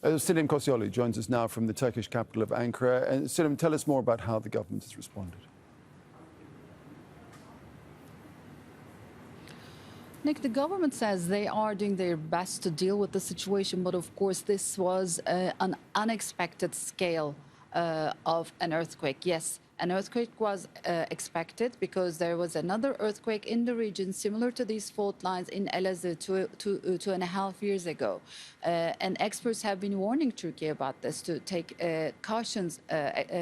Sinem Koseoglu joins us now from the Turkish capital of Ankara. And Sinem, tell us more about how the government has responded. Nick, the government says they are doing their best to deal with the situation, but of course this was an unexpected scale of an earthquake. Yes, an earthquake was expected because there was another earthquake in the region similar to these fault lines in Elazığ 2.5 years ago. And experts have been warning Turkey about this to take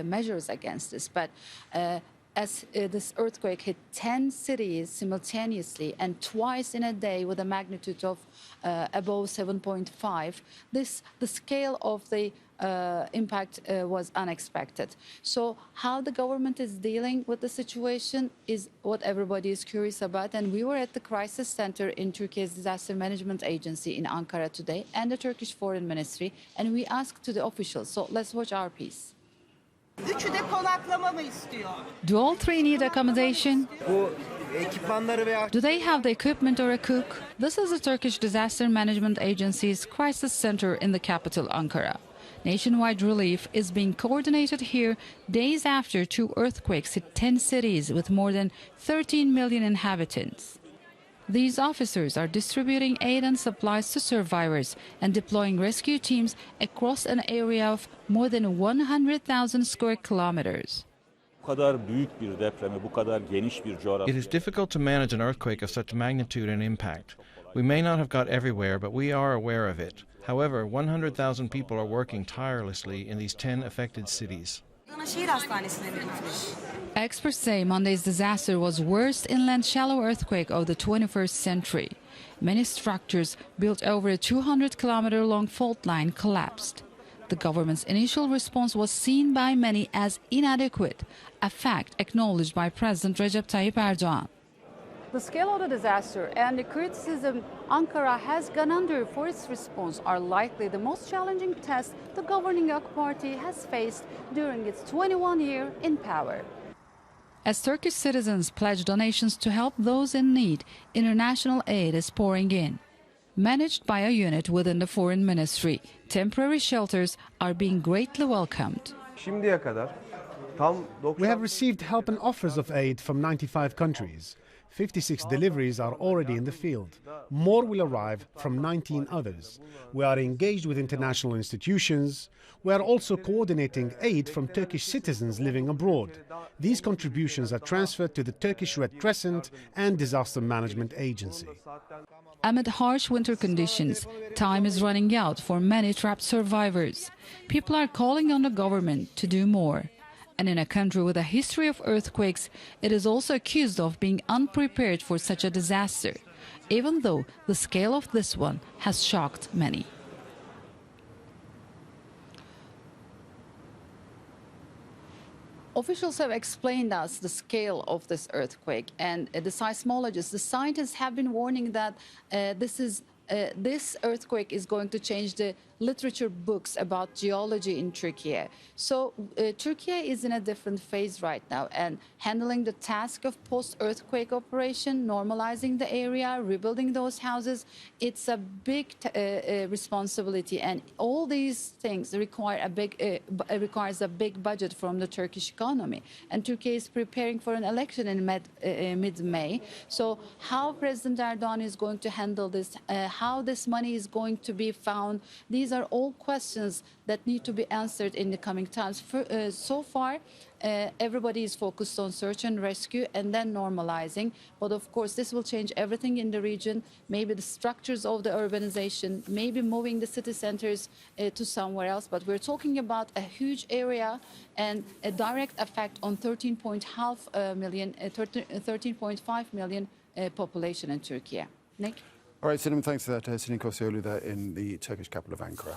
measures against this. But as this earthquake hit 10 cities simultaneously and twice in a day with a magnitude of above 7.5, the scale of the impact was unexpected. So how the government is dealing with the situation is what everybody is curious about. And we were at the crisis center in Turkey's disaster management agency in Ankara today and the Turkish Foreign Ministry, and we asked to the officials. So let's watch our piece. Üçü de konaklama mı istiyor? Do all three need accommodation? Do they have the equipment or a cook? This is the Turkish Disaster Management Agency's crisis center in the capital, Ankara. Nationwide relief is being coordinated here days after two earthquakes hit 10 cities with more than 13 million inhabitants. These officers are distributing aid and supplies to survivors and deploying rescue teams across an area of more than 100,000 square kilometers. It is difficult to manage an earthquake of such magnitude and impact. We may not have got everywhere, but we are aware of it. However, 100,000 people are working tirelessly in these 10 affected cities. Experts say Monday's disaster was worst inland shallow earthquake of the 21st century. Many structures built over a 200-kilometer-long fault line collapsed. The government's initial response was seen by many as inadequate, a fact acknowledged by President Recep Tayyip Erdogan. The scale of the disaster and the criticism Ankara has gone under for its response are likely the most challenging test the governing AK Party has faced during its 21 years in power. As Turkish citizens pledge donations to help those in need, international aid is pouring in. Managed by a unit within the Foreign Ministry, temporary shelters are being greatly welcomed. We have received help and offers of aid from 95 countries. 56 deliveries are already in the field. More will arrive from 19 others. We are engaged with international institutions. We are also coordinating aid from Turkish citizens living abroad. These contributions are transferred to the Turkish Red Crescent and Disaster Management Agency. Amid harsh winter conditions, time is running out for many trapped survivors. People are calling on the government to do more. And in a country with a history of earthquakes, it is also accused of being unprepared for such a disaster, even though the scale of this one has shocked many. Officials have explained us the scale of this earthquake, and the seismologists, the scientists have been warning that this earthquake is going to change the literature books about geology in Turkey. So Turkey is in a different phase right now and handling the task of post-earthquake operation, normalizing the area, rebuilding those houses. It's a big responsibility, and all these things requires a big budget from the Turkish economy. And Turkey is preparing for an election in mid-May. So how President Erdogan is going to handle this, how this money is going to be found, these are all questions that need to be answered in the coming times. So far, everybody is focused on search and rescue and then normalizing. But of course, this will change everything in the region, maybe the structures of the urbanization, maybe moving the city centers to somewhere else. But we're talking about a huge area and a direct effect on 13.5 million population in Turkey. Nick? All right, Sinem, thanks for that. Sinem Koseoglu there in the Turkish capital of Ankara.